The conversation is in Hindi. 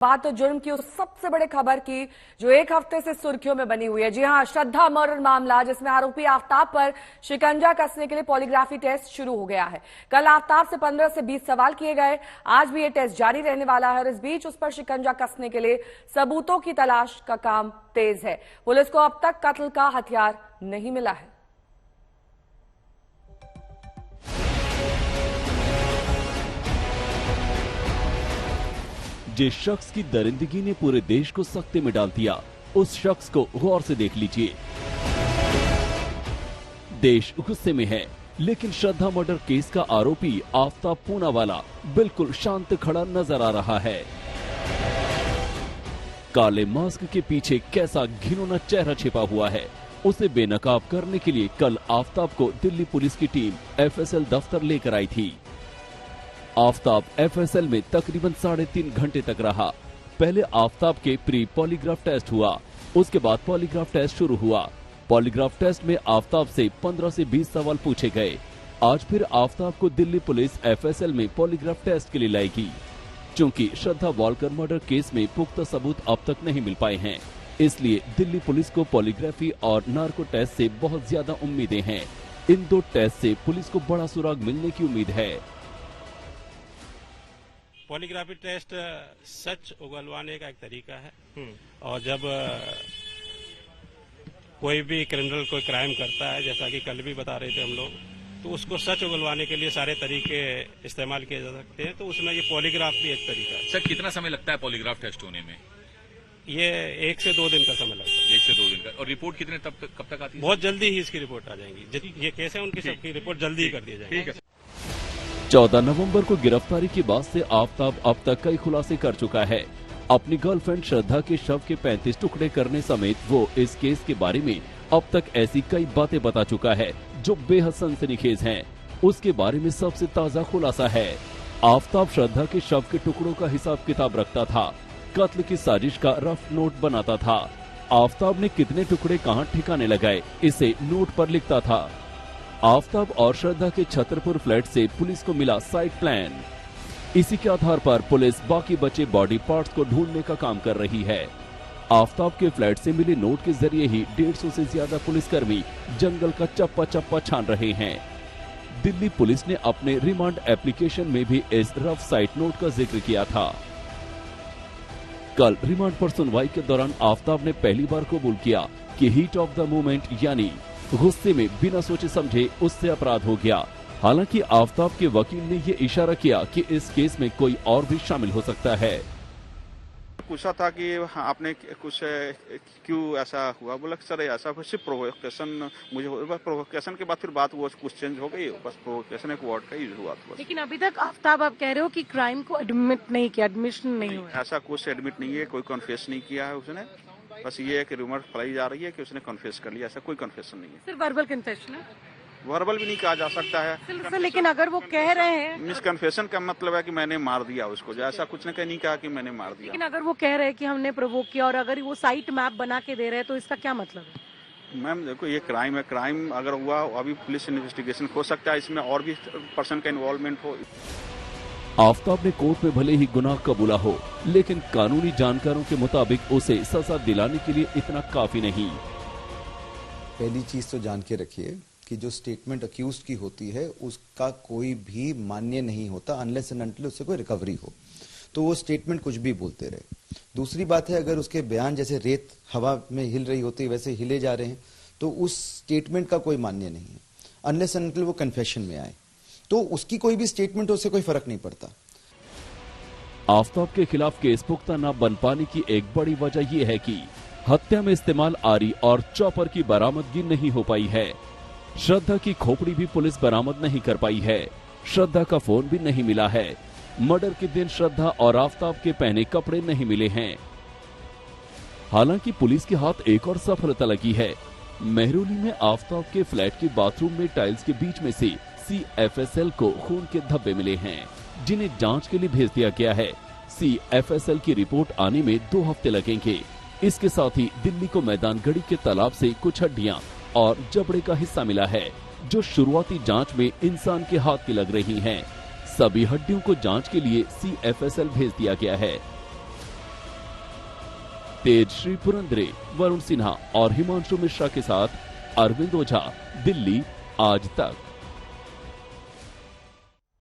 बात तो जुर्म की उस सबसे बड़े खबर की जो एक हफ्ते से सुर्खियों में बनी हुई है। जी हां, श्रद्धा मर्डर मामला जिसमें आरोपी आफ्ताब पर शिकंजा कसने के लिए पॉलीग्राफी टेस्ट शुरू हो गया है। कल आफ्ताब से 15 से 20 सवाल किए गए। आज भी ये टेस्ट जारी रहने वाला है और इस बीच उस पर शिकंजा कसने के लिए सबूतों की तलाश का काम तेज है। पुलिस को अब तक कत्ल का हथियार नहीं मिला है। जिस शख्स की दरिंदगी ने पूरे देश को सख्ते में डाल दिया, उस शख्स को गौर से देख लीजिए। देश गुस्से में है, लेकिन श्रद्धा मर्डर केस का आरोपी आफ्ताब पूनावाला बिल्कुल शांत खड़ा नजर आ रहा है। काले मास्क के पीछे कैसा घिनौना चेहरा छिपा हुआ है, उसे बेनकाब करने के लिए कल आफ्ताब को दिल्ली पुलिस की टीम एफएसएल दफ्तर लेकर आई थी। आफ्ताब एफएसएल में तकरीबन 3.5 घंटे तक रहा। पहले आफ्ताब के प्री पॉलीग्राफ टेस्ट हुआ, उसके बाद पॉलीग्राफ टेस्ट शुरू हुआ। पॉलीग्राफ टेस्ट में आफ्ताब से 15 से 20 सवाल पूछे गए। आज फिर आफ्ताब को दिल्ली पुलिस एफएसएल में पॉलीग्राफ टेस्ट के लिए लाएगी। चूंकि श्रद्धा वॉलकर मर्डर केस में पुख्ता सबूत अब तक नहीं मिल पाए हैं, इसलिए दिल्ली पुलिस को पॉलीग्राफी और नार्को टेस्ट से बहुत ज्यादा उम्मीदें हैं। इन दो टेस्ट से पुलिस को बड़ा सुराग मिलने की उम्मीद है। पॉलीग्राफी टेस्ट सच उगलवाने का एक तरीका है और जब कोई भी क्रिमिनल कोई क्राइम करता है, जैसा कि कल भी बता रहे थे हम लोग, तो उसको सच उगलवाने के लिए सारे तरीके इस्तेमाल किए जा सकते हैं। तो उसमें ये पॉलीग्राफ भी एक तरीका है। सर, कितना समय लगता है पॉलीग्राफ टेस्ट होने में? ये 1 से 2 दिन का समय लगता है। 1 से 2 दिन का। और रिपोर्ट कितने कब तक आती है? बहुत जल्दी ही इसकी रिपोर्ट आ जाएंगी। ये केस है, उनकी सबकी रिपोर्ट जल्दी ही कर दी जाएगी। 14 नवंबर को गिरफ्तारी के बाद से आफ्ताब अब तक कई खुलासे कर चुका है। अपनी गर्लफ्रेंड श्रद्धा के शव के 35 टुकड़े करने समेत वो इस केस के बारे में अब तक ऐसी कई बातें बता चुका है जो बेहद सनसनीखेज हैं। उसके बारे में सबसे ताजा खुलासा है, आफ्ताब श्रद्धा के शव के टुकड़ों का हिसाब किताब रखता था, कत्ल की साजिश का रफ नोट बनाता था। आफ्ताब ने कितने टुकड़े कहां ठिकाने लगाए, इसे नोट पर लिखता था। आफ्ताब और श्रद्धा के छतरपुर फ्लैट से पुलिस को मिला साइट प्लान। इसी के आधार पर पुलिस बाकी बचे बॉडी पार्ट्स को ढूंढने का काम कर रही है। आफ्ताब के फ्लैट से मिले नोट के जरिए ही 150 से ज्यादा पुलिसकर्मी जंगल का चप्पा चप्पा छान रहे हैं। दिल्ली पुलिस ने अपने रिमांड एप्लीकेशन में भी इस रफ साइट नोट का जिक्र किया था। कल रिमांड पर सुनवाई के दौरान आफ्ताब ने पहली बार कबूल किया कि हीट ऑफ द मोमेंट यानी गुस्से में बिना सोचे समझे उससे अपराध हो गया। हालांकि आफ्ताब के वकील ने ये इशारा किया कि इस केस में कोई और भी शामिल हो सकता है। पूछा था कि आपने कुछ क्यों ऐसा हुआ, बोला सर ऐसा कुछ प्रोवोकेशन, मुझे प्रोवोकेशन के बाद फिर बात वो कुछ चेंज हो गई, बस प्रोवोकेशन एक वर्ड का यूज हुआ था। लेकिन अभी तक आफ्ताब आप कह रहे हो कि क्राइम को एडमिट नहीं किया, एडमिशन नहीं हुआ। ऐसा कुछ एडमिट नहीं है, कोई कन्फेस नहीं किया है उसने। बस ये है कि रूमर फैलाई जा रही है कि उसने कन्फेस कर लिया, ऐसा कोई कन्फेशन नहीं है। सिर्फ वर्बल कन्फेशन है, वर्बल भी नहीं कहा जा सकता है। सिर्फ लेकिन अगर वो कह रहे हैं, मिस कन्फेशन का मतलब है कि मैंने मार दिया उसको, ऐसा कुछ नहीं कहा कि मैंने मार दिया। लेकिन अगर वो कह रहे हैं कि हमने प्रोवोक किया और अगर वो साइट मैप बना के दे रहे हैं तो इसका क्या मतलब है? मैम देखो, ये क्राइम है, क्राइम अगर हुआ अभी पुलिस इन्वेस्टिगेशन हो सकता है, इसमें और भी पर्सन का इन्वॉल्वमेंट हो। आफ्ताब ने कोर्ट में भले ही गुनाह कबूला हो, लेकिन कानूनी जानकारों के मुताबिक उसे सजा दिलाने के लिए इतना काफी नहीं। पहली चीज तो जान के रखिए कि जो स्टेटमेंट अक्यूज्ड की होती है उसका कोई भी मान्य नहीं होता अनलेस एंड अनटिल उससे कोई रिकवरी हो, तो वो स्टेटमेंट कुछ भी बोलते रहे। दूसरी बात है, अगर उसके बयान जैसे रेत हवा में हिल रही होती है वैसे हिले जा रहे हैं, तो उस स्टेटमेंट का कोई मान्य नहीं है अनलेस एंड अनटिल वो कन्फेशन में आए, तो उसकी कोई भी स्टेटमेंट हो, उससे कोई फर्क नहीं पड़ता। आफ्ताब के खिलाफ केस पुख्ता न बन पाने की एक बड़ी वजह यह है कि हत्या में इस्तेमाल आरी और चॉपर की बरामदगी नहीं हो पाई है। श्रद्धा की खोपड़ी भी पुलिस बरामद नहीं कर पाई है। श्रद्धा का फोन भी नहीं मिला है। मर्डर के दिन श्रद्धा और आफ्ताब के पहने कपड़े नहीं मिले हैं। हालांकि पुलिस के हाथ एक और सफलता लगी है। मेहरौली में आफ्ताब के फ्लैट के बाथरूम में टाइल्स के बीच में से CFSL को खून के धब्बे मिले हैं, जिन्हें जांच के लिए भेज दिया गया है। CFSL की रिपोर्ट आने में 2 हफ्ते लगेंगे। इसके साथ ही दिल्ली को मैदानगढ़ी के तालाब से कुछ हड्डियां और जबड़े का हिस्सा मिला है, जो शुरुआती जांच में इंसान के हाथ की लग रही हैं। सभी हड्डियों को जांच के लिए CFSL भेज दिया गया है। तेजश्री पुरंदरे, वरुण सिन्हा और हिमांशु मिश्रा के साथ अरविंद ओझा, दिल्ली आज तक।